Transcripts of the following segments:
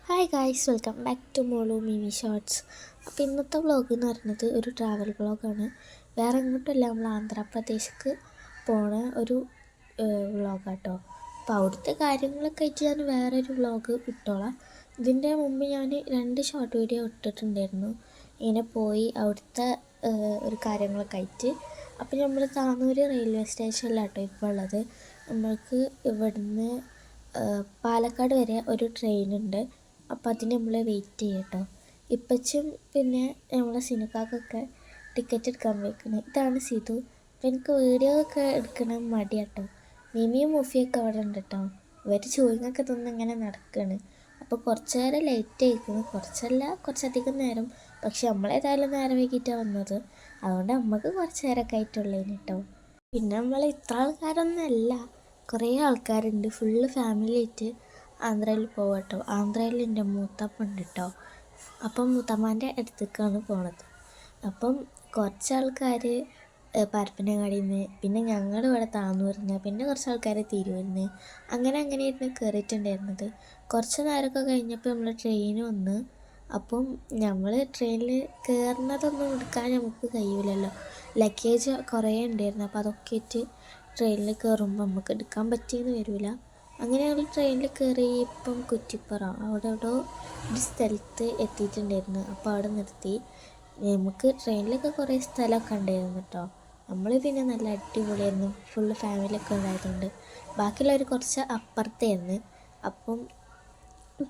Hi guys, welcome back to Molu mini shorts. അപ്പോൾ ഇന്നത്തെ vlog എന്ന് പറയുന്നത് ഒരു ട്രാവൽ വ്ളോഗാണ്. വേറെ എങ്ങോട്ടുമല്ല, നമ്മൾ ആന്ധ്രാപ്രദേശിക്ക് പോണ ഒരു വ്ളോഗാട്ടോ. അപ്പോൾ അവിടുത്തെ കാര്യങ്ങളൊക്കെ ആയിട്ട് ഞാൻ വേറൊരു വ്ളോഗ് ഇട്ടോളാം. ഇതിൻ്റെ മുമ്പ് ഞാൻ 2 ഷോർട്ട് വീഡിയോ ഇട്ടിട്ടുണ്ടായിരുന്നു, ഇങ്ങനെ പോയി അവിടുത്തെ ഒരു കാര്യങ്ങളൊക്കെ ആയിട്ട്. അപ്പോൾ നമ്മൾ താന്നൂർ റെയിൽവേ സ്റ്റേഷനിലാട്ടോ ഇപ്പോൾ ഉള്ളത്. നമ്മൾക്ക് ഇവിടുന്ന് പാലക്കാട് വരെ ഒരു ട്രെയിനുണ്ട്. അപ്പോൾ അതിന് നമ്മൾ വെയിറ്റ് ചെയ്യട്ടോ. ഇപ്പച്ചും പിന്നെ നമ്മളെ സിനിക്കാക്കൊക്കെ ടിക്കറ്റ് എടുക്കാൻ പോയിക്കണേ. ഇതാണ് സിതു. അപ്പോൾ എനിക്ക് വീഡിയോ ഒക്കെ എടുക്കണം മടിയാട്ടോ. മിമിയും മുഫിയൊക്കെ അവിടെ ഉണ്ട് കേട്ടോ. ഇവർ ചൂയിങ്ങൊക്കെ തിന്ന് ഇങ്ങനെ നടക്കുകയാണ്. അപ്പോൾ കുറച്ച് നേരം ലേറ്റ് ആയിരിക്കുന്നു, കുറച്ചധികം നേരം. പക്ഷെ നമ്മളേതായാലും നേരം വൈകിട്ടാണ് വന്നത്, അതുകൊണ്ട് നമുക്ക് കുറച്ച് നേരമൊക്കെ ആയിട്ടുള്ളതിന് കേട്ടോ. പിന്നെ നമ്മൾ ഇത്ര ആൾക്കാരൊന്നുമല്ല, കുറേ ആൾക്കാരുണ്ട്. ഫുള്ള് ഫാമിലി ആയിട്ട് ആന്ധ്രയിൽ പോവാട്ടോ. ആന്ധ്രയിൽ എൻ്റെ മൂത്തപ്പുണ്ട് കേട്ടോ. അപ്പം മൂത്തമ്മാൻ്റെ അടുത്തേക്കാണ് പോണത്. അപ്പം കുറച്ച് ആൾക്കാർ പരപ്പനങ്ങാടിയിൽ നിന്ന്, പിന്നെ ഞങ്ങൾ ഇവിടെ താന്നൂരിൽ നിന്ന്, പിന്നെ കുറച്ച് ആൾക്കാർ തിരൂരിൽ നിന്ന്, അങ്ങനെയായിരുന്നു കയറിയിട്ടുണ്ടായിരുന്നത്. കുറച്ച് നേരമൊക്കെ കഴിഞ്ഞപ്പോൾ നമ്മൾ ട്രെയിൻ വന്ന്. അപ്പം നമ്മൾ ട്രെയിനിൽ കയറുന്നതൊന്നും എടുക്കാൻ നമുക്ക് കഴിയില്ലല്ലോ, ലഗേജ് കുറേ ഉണ്ടായിരുന്നു. അപ്പോൾ അതൊക്കെ ഇട്ട് ട്രെയിനിൽ കയറുമ്പോൾ നമുക്ക് എടുക്കാൻ പറ്റിയെന്ന് വരില്ല. അങ്ങനെ ഞങ്ങൾ ട്രെയിനിൽ കയറി. ഇപ്പം കുറ്റിപ്പുറം അവിടെ ഒരു സ്ഥലത്ത് എത്തിയിട്ടുണ്ടായിരുന്നു. അപ്പോൾ അവിടെ നിർത്തി. നമുക്ക് ട്രെയിനിലൊക്കെ കുറേ സ്ഥലമൊക്കെ ഉണ്ടായിരുന്നു കേട്ടോ. നമ്മൾ പിന്നെ നല്ല അടിപൊളിയായിരുന്നു, ഫുള്ള് ഫാമിലിയൊക്കെ ഉണ്ടായതുകൊണ്ട്. ബാക്കിയുള്ളവർ കുറച്ച് അപ്പുറത്തായിരുന്നു. അപ്പം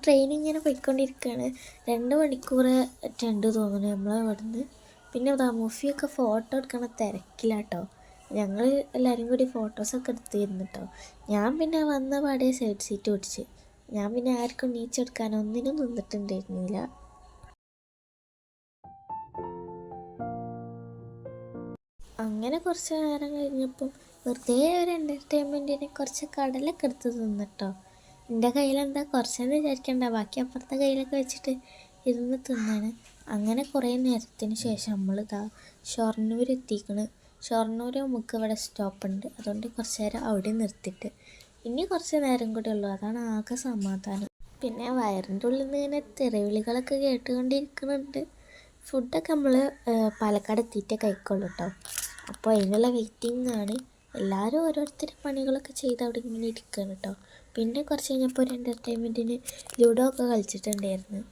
ട്രെയിൻ ഇങ്ങനെ പോയിക്കൊണ്ടിരിക്കുകയാണ്. 2 മണിക്കൂർ തോന്നുന്നു നമ്മൾ ഇവിടുന്ന്. പിന്നെ മുഫിയൊക്കെ ഫോട്ടോ എടുക്കണ തിരക്കിലാട്ടോ. ഞങ്ങൾ എല്ലാവരും കൂടി ഫോട്ടോസൊക്കെ എടുത്തിരുന്നു കേട്ടോ. ഞാൻ പിന്നെ വന്ന പാടെ സൈഡ് സീറ്റ് പിടിച്ച്. ഞാൻ പിന്നെ ആർക്കും നീച്ചെടുക്കാൻ ഒന്നിനും നിന്നിട്ടുണ്ടായിരുന്നില്ല. അങ്ങനെ കുറച്ച് നേരം കഴിഞ്ഞപ്പം വെറുതെ ഒരു എൻ്റർടൈൻമെൻറ്റിന് കുറച്ച് കടലൊക്കെ എടുത്ത് തിന്നിട്ടോ. എൻ്റെ കയ്യിലെന്താ കുറച്ചെന്ന് വിചാരിക്കണ്ട, ബാക്കി അപ്പുറത്തെ കയ്യിലൊക്കെ വെച്ചിട്ട് ഇരുന്ന് തിന്നാണ്. അങ്ങനെ കുറേ നേരത്തിന് ശേഷം നമ്മളിതാ ഷൊർണൂർ എത്തിക്കണ്. ഷൊർണൂർ നമുക്ക് ഇവിടെ സ്റ്റോപ്പുണ്ട്, അതുകൊണ്ട് കുറച്ച് നേരം അവിടെ നിർത്തിയിട്ട് ഇനി കുറച്ച് നേരം കൂടെ ഉള്ളൂ. അതാണ് ആകെ സമാധാനം. പിന്നെ വയറിൻ്റെ ഉള്ളിൽ നിന്ന് ഇങ്ങനെ തെറിവിളികളൊക്കെ കേട്ടുകൊണ്ടിരിക്കുന്നുണ്ട്. ഫുഡൊക്കെ നമ്മൾ പാലക്കാട് എത്തിയിട്ടേ കഴിക്കുള്ളൂ കേട്ടോ. അപ്പോൾ അതിനുള്ള വെയിറ്റിംഗ് ആണ്. എല്ലാവരും ഓരോരുത്തർ പണികളൊക്കെ ചെയ്ത് അവിടെ ഇങ്ങനെ ഇരിക്കുകയാണ് കേട്ടോ. പിന്നെ കുറച്ച് കഴിഞ്ഞപ്പോൾ ഒരു എൻ്റർടൈൻമെൻറ്റിന് ലുഡോ ഒക്കെ കളിച്ചിട്ടുണ്ടായിരുന്നു.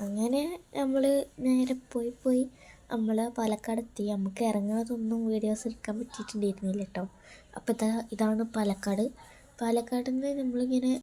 അങ്ങനെ നമ്മൾ നേരെ പോയി നമ്മൾ പാലക്കാടെത്തി. നമുക്ക് ഇറങ്ങുന്നതൊന്നും വീഡിയോസ് എടുക്കാൻ പറ്റിയിട്ടുണ്ടായിരുന്നില്ല കേട്ടോ. അപ്പോൾ ഇതാണ് പാലക്കാട്. പാലക്കാട് നിന്ന് നമ്മളിങ്ങനെ